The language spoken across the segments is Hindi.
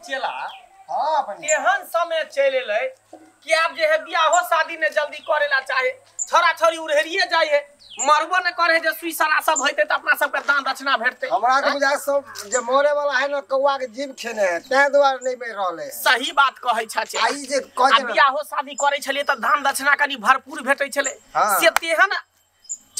चला हाँ पंडित एहन समय चल एलै कि आब जे है बियाहो शादी ने जल्दी करेला चाहे छोरा छोरी उड़हरिए जाय है मरबो न करे जे सुई सरा सब होते त अपना सब के दान दक्षिणा भेटते हमरा के बुझा सब जे मरे वाला है ना कौआ के जीव खेने है तै द्वार नहीं मिल रहले सही बात कहै छ आई जे कह बियाहो शादी करे छलिए त दान दक्षिणा कनी भरपूर भेटै छले हाँ। से तेहन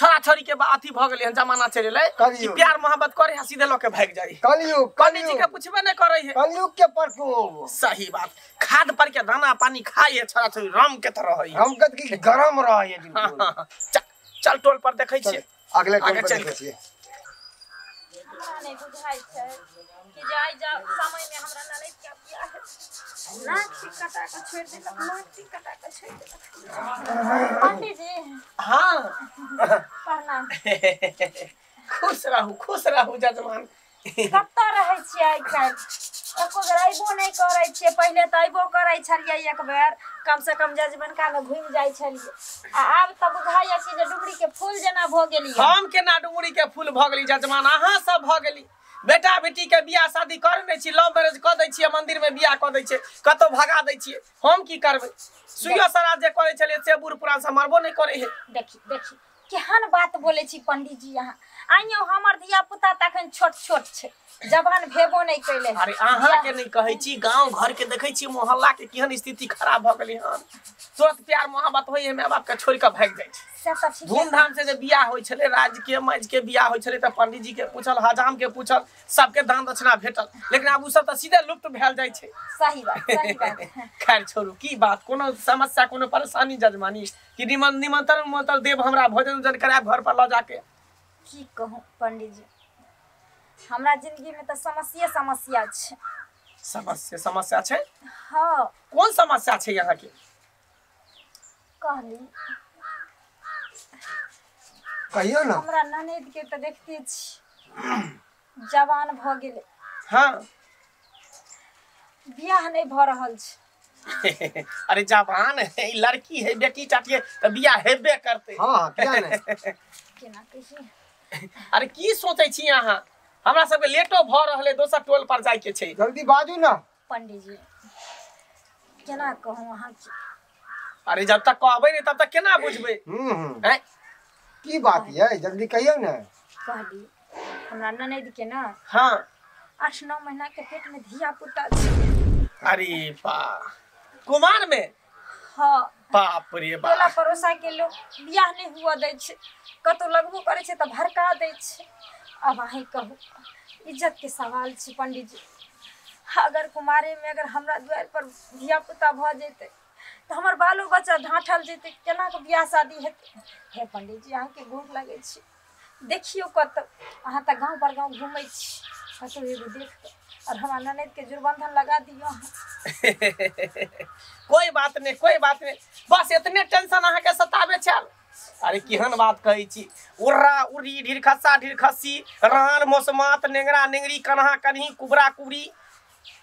छोरा छोरी के अथी भ गेलै जमाना चल एलै कि प्यार मोहब्बत करे है सीधे लोग के भाग जाई कलयुग पंडित जी के पूछबे न करे है कलयुग के परफ्यूम सही बात खाद पर के दाना पानी खाए छोरा छोरी राम के तरह है हम कत की गरम रहे बिल्कुल चल टोल पर देखै छियै अगले टोल आगे पर चल। देखै छियै हमरा नहीं बुझाई छै कि जाय जा समय में हमरा ननद के बियाह है नाक से कटा के छोड़ देलक नाक से कटा के छोड़ देलक पंडित जी हाँ प्रणाम खुश रहू जजमान कत्ता रहै छी आइ काल्हि एको बेर अइबो नहीं करै छियै पहिले तऽ अइबो करै छलियै एक बेर कम से कम जजमनका में घुमि जाइ छलियै आ आब तऽ बुझाइया कि जे डुबरी के फूल जेना भ गेलियै हम केना डुमरी के फूल भ गेली जजमान अहाँ सब भ गेली बेटा बेटी के बियाह शादी कर नै छी लव मैरिज क दै छियै मंदिर में बियाह क दै छियै कतौ भगा दै छियै हम की करबै सुइयो सराज जे करे छलिए से बूढ़ पुरान से मरबो नहीं करे है देखी देखी केहन बात बोले छी पंडित जी अहाँ आइयो हमर धिया पुता तखन छोट छोट छै जवान भेबो नहीं कैले अरे अहाँ के नहीं कहै छी गांव घर के देखै छी मोहल्ला के केहन स्थिति खराब भ गेलै हन तुरंत प्यार मोहब्बत होई है माय बाप के छोड़ के भाग जाइ छै से तऽ ठीक है धूमधाम से जे बियाह होय छले राज के मज के बियाह होय छले त पंडित जी के पूछल हजाम के पूछल सबके दान दक्षिणा भेटल लेकिन अब उ सब त सीधे लुप्त भेल जाइ छै सही बात खैर छोड़ू की बात कोनो समस्या कोनो परेशानी जजमानी कि निमंत्रण उमंत्रण देव हमरा भोजन उजन करायब घर पर ल जाके की कहूँ पंडित जी हमरा जिंदगी में तो समस्या छै समस्या छै हाँ कोन समस्या छै यहाँ के कहली कहियो ना हमरा ननद के तो देखते छी जवान भ गेले हाँ बियाह नहीं भ रहल छै अरे जवान है लड़की है बेटी टाटी है तो बियाह हेबे करते हां किया नहीं केना कही अरे की सोचै छी अहाँ हमरा सबके लेटो भ रहले दोसर टोल पर जाय के छै जल्दी बाजू ना पंडित जी केना कहूँ अहाँ की अरे जब तक कहबै नहीं तब तक केना बुझबै हैं की बात है जल्दी कहियो ना कहली हमरा ननद के ना हाँ 8-9 महीना के पेट में धिया पुता छै अरे बा कुमार में हाँ बाप रे टोला बाप पड़ोसा के लोग बियाह नहीं हुआ दै छै कतौ लगबो करे छै त भड़का दै छै अब अहीं कहू इज्जत के सवाल छै पंडित जी अगर कुमारे में अगर हमरा द्वार पर धिया पुता भ जेतै तो हमर बालो बच्चा ढांठल जेतै केना के बियाह शादी हेतै हे पंडित जी अहाँ के गोर लागै छी देखियो कतौ अहाँ त गांव पर गांव घूमै छी कतौ एगो देख और हमरा ननद के जुर्बंधन लगा दियो अहाँ कोई बात नहीं बस इतने टेंशन अहाँ के सताबे छल अरे केहन बात कहै छी उर्रा उरी ढिरखस्सा ढिरखस्सी रान मोसमात नेंगरा नेंगरी कन्हा कन्ही कुबरा कुबरी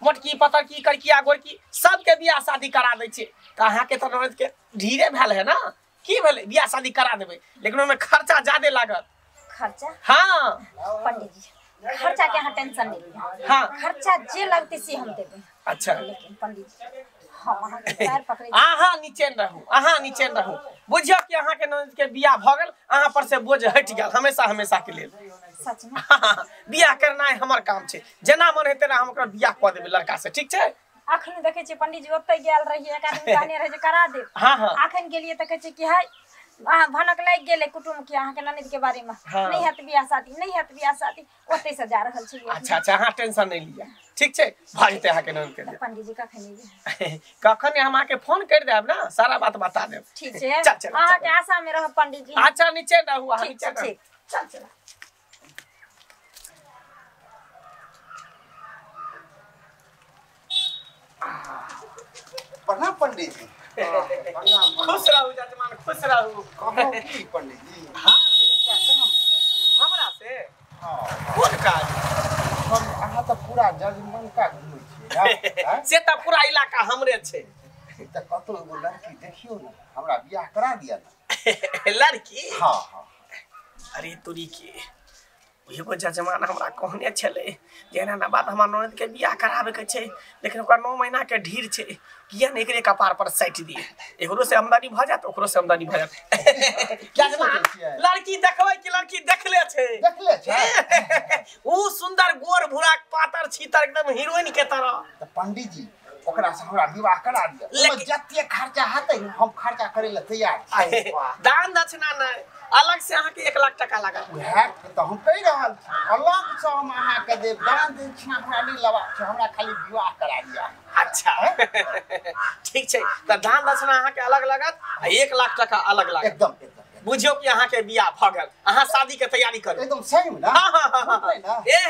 मोटकी पतरकी करकिया गोरकी सबके बियाह शादी करा दै छै त अहाँ के त ननद के धीरे भेल है ना की भेलै बियाह शादी करा देबै लेकिन ओमे खर्चा ज्यादा लागत खर्चा हाँ पंडित जी खर्चा के यहाँ टेंशन नहीं लिया हाँ खर्चा जे लगते से हम देबे अच्छा लेकिन पंडित जी हम अहाँ के पैर पकड़े अहाँ नीचे रहू बुझियो कि अहाँ के ननद के बियाह भ गेल अहाँ पर से बोझ हट गेल हमेशा के लेल सच में बियाह करना हमर काम छै जेना मन हेतै ना हम ओकरा बियाह क देबै लड़का से ठीक छै अखन देखे छी पंडित जी ओतै गेल रहिए एक आदमी कहने रहे जे करा दे हाँ अखन गेलिए त कहे छी कि है भनक लाग गेले कुटुम के अहाँ के ननद के बारे में हाँ। नहीं हेत बियाह शादी ओतै से जा रहल छी अच्छा अहाँ टेंशन नहीं लिया ठीक छै भ जेतै अहाँ के ननद के लिए पंडित जी कखन एबे कखन हम अहाँ के फोन कर देब ना सारा बात बता देब ठीक छै चल अहाँ के आशा में रह पंडित जी अच्छा नीचे रहू अहाँ ठीक नीचे छै रहू ठीक चल प्रणाम पंडित जी खुश रहू जजमान खुश रहू कहो की पंडित जी हाँ क्या काम हमरा से हां कोन काज हम अहाँ तो पूरा जजमन का घूमै छियै ना से त पूरा इलाका हमरे छै त कतो एगो लड़की देखियो ना हमरा बियाह करा दिया ना लड़की हां अरे तोरी के एगो जजमान हमरा कहने छले जे एना बात हमरा ननद के बियाह कराबे के छै लेकिन ओकरा 9 महीना के ढीर छै किया ने एकरे कपार पर साइट दिए एकरो से आमदनी भ जात ओकरो से आमदनी भ जात क्या जजमान लड़की देखबै कि लड़की देखले छै ऊ सुंदर गोर भूरा पातर छीतर एकदम हीरोइन के तरह त पंडित जी ओकरा से हमरा विवाह करा दिया जत्ते खर्चा हते हम खर्चा करे ला तैयार छी दान दक्षिणा नहीं अलग से अहाँ के 1 लाख टका लागत है त हम कहि रहल छी अलग से हम अहाँ के देब दान दक्षिणा हमरा नहीं लबा छै हमरा खाली विवाह करा दिया अच्छा ठीक छै त दान दक्षिणा अहाँ के अलग लागत आ 1 लाख टका अलग लागत एकदम बुझियो कि अहाँ के बियाह भ गेल अहाँ शादी के तैयारी करू एकदम सही में ना हां ए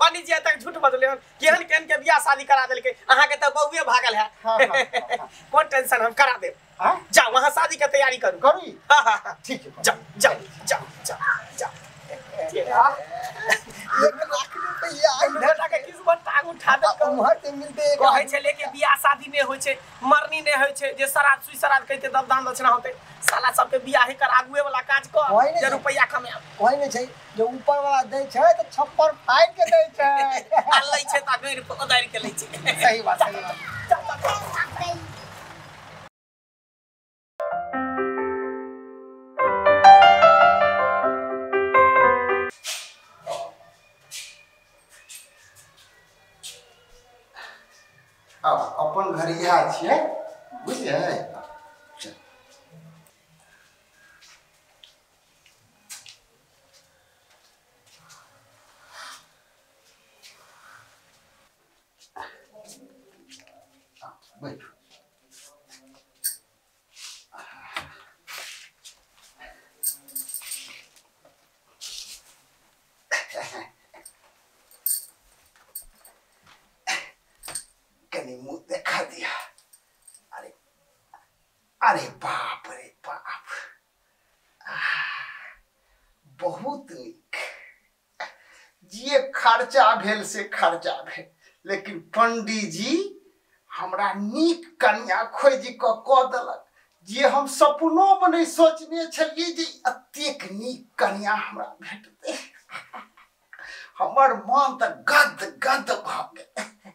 पंडित जी तक झूठ बजले हन केहन केहन के बियाह शादी करा देलके अहाँ के त बहुए भागल है कोन टेंशन हम करा देब जाओ वहां शादी के तैयारी करू करी ठीक है जाओ 1 लाख रुपया इधर के किस्मत टांग उठा दे उम्हर से मिलते कहै छले कि बियाह शादी नहीं होय छै मरनी नहीं होय छै जे श्राद्ध सुई श्राद्ध कहते दब दान दक्षिणा होते साला सब के बियाह कर आगुए वाला काज कर जे रुपया कमाए कोई नहीं छै जो ऊपर वाला दै छै त छप्पर फाइट के दै छै आ लै छै त गैर पकड़ार के लै छै सही बात अब अपन घर यहाँ छिए बुझलिए बैठो कनी मुंह देखा दिया अरे बाप रे बाप बहुत नीक जे खर्चा भेल से खर्चा भेल लेकिन पंडित जी हमरा नीक कन्या खोजि क देलक जे हम सपनो में नहीं सोचने छलिए जे अतेक नीक कन्या हमरा भेटतै हमर मन त गद गद भ गेल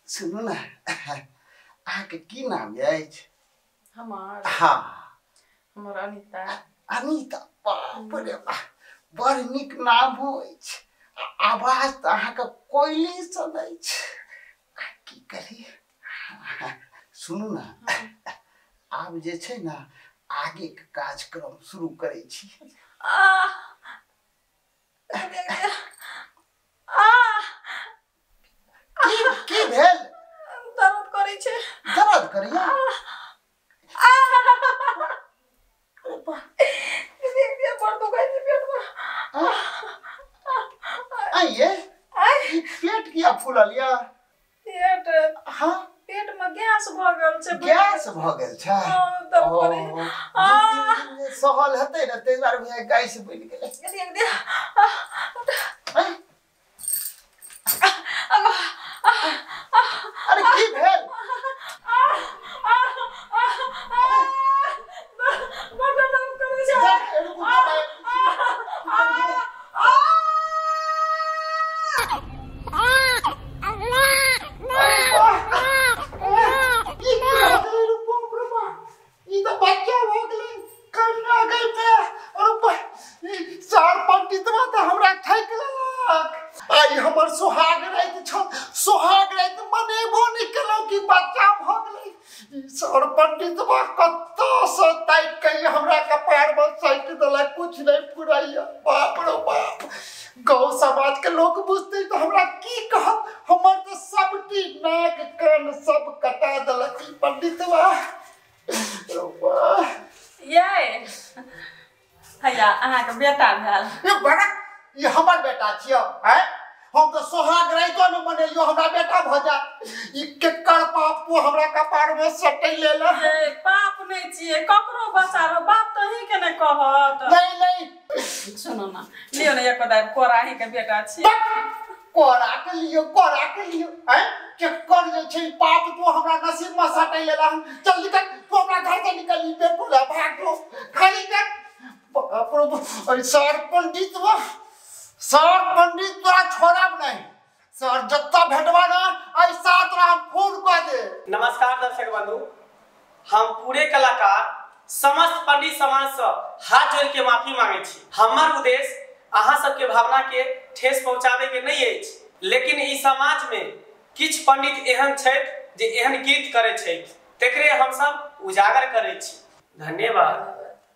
सुनू ना अहाँ के की नाम अछि हमार हाँ हमर अनीता अनीता बाप रे बाप बड़ नीक नाम अछि आवाज त अहाँ के कोयली सनै छै की करी सुनू ना आब जे छै ना आगे के कार्यक्रम शुरू करै छी की भेल दर्द करै छै दर्द करिया देख पर तो गई पेट में आइए पेट किया फूलल या पेट हाँ पेट में गैस भ गेल छै गैस भ गेल छै दर्द करै सहल हेतै न तै बार भए गैस बनि गेलै देख अरे की भेल सोहाग रात छ सोहाग रात मनेबो नहीं केलौ कि बच्चा भ गेलै सर पंडित बा कत्तो से ताइक के हमरा कपार में सैट देला कुछ नहीं पुराइया बाप रे बाप गांव समाज के लोग बुझते तो हमरा की कहब हमर तो सबटी नाक कान सब कटा देला कि पंडित बा ये हैया अहाँ के बेटा भेल ये बड़ा ये हमर बेटा छियो हैं हम तो सोहाग रातो न मनेलियो हमरा बेटा भ जा ई केकर पापो हमरा कपार में सटै लेला ए पाप नहीं छिए ककरो बचारो बाप तो ही के ने कहत नहीं सुनो ना लियो ने एक दाई कोराही के बेटा छी कोरा के लियो हैं केकर जे छै पाप तो हमरा नसीब में सटै लेला जल्दी कर तू हमरा घर से निकल बेटुला भाग लो खाली कर बाप रे सर पंडित बा सर पंडित तोरा छोड़ब नहीं सर जत्ता भेटवा ना ऐसा तोरा हम फोन कर दे। नमस्कार दर्शक बंधु, हम पूरे कलाकार समस्त पंडित समाज से हाथ जोड़ के माफी मांगे छी। हमर उद्देश्य अहाँ सबके भावना के ठेस पहुंचाबे के नहीं अछि, लेकिन ई समाज में किछ पंडित एहन छथि जे एहन कृत्य करे छथि, तेकरे हम सब उजागर करे छी। धन्यवाद।